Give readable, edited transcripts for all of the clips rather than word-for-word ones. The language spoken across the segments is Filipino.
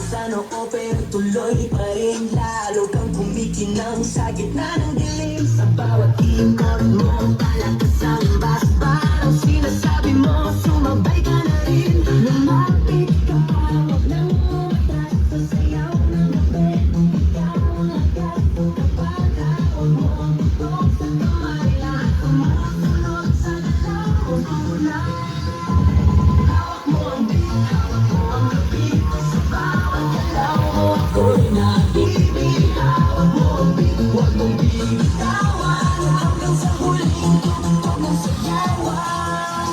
Sa noo pero tuloy pa rin, lalo kang kumikinang sa gitna ng dilim. Sa bawat ikot mo, palakas ang bas. Parang sinasabi mo, sumabay ka na rin. Lumapit ka, huwag nang umatras sa sayaw ng gabi. Ikaw ang agad, kapag huwag mo ang butok sa kamay. Lahat sumusunod sa dalawang kulay. Hawak mo ang beat, hawak mo ang beat. Sa bawat galaw mo ako'y naibig. Hawak mo ang beat, huwag mong bitawan. Hanggang sa huling tugtog ng sayawan.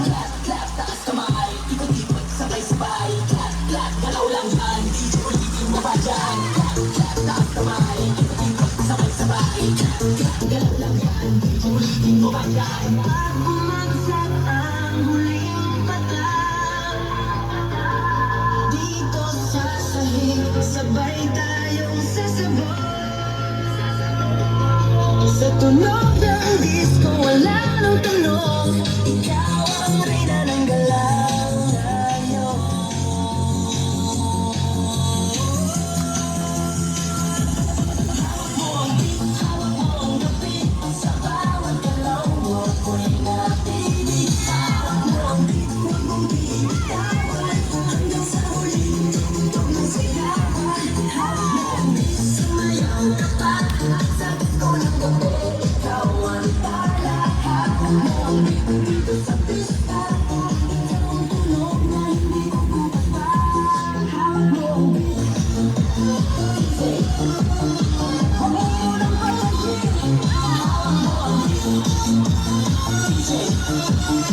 Clap, clap, taas kamay, ikot-ikot, sabay-sabay. Clap, clap, galaw lang yan, di ulitin mo pa dyan. Clap, clap, taas kamay, ikot-ikot, sabay-sabay. Clap, clap, galaw lang yan, di ulitin mo pa dyan. Pag bumagsak ang huling patak, dito sa sahig, sabay tayong sasabay. Sa tunog ng disco, wala nang tanong. Ikaw ang reyna ng galaw tayo. Hawak mo ang beat, hawak mo ang gabi. Sa bawat galaw mo ako'y napinig. Hawak mo ang beat, huwag mong bitawan. Hanggang sa huling tugtog ng sayawan. Hawak mo ang beat, sumayaw ka pa. Sa disco ng gabi, ikaw ang tala. Hawak mo ang beat, dito sa pista. Ikaw ang tunog na hindi ko kukupan. Hawak mo ang beat, huwag mo munang patigil. Hawak mo ang beat, DJ.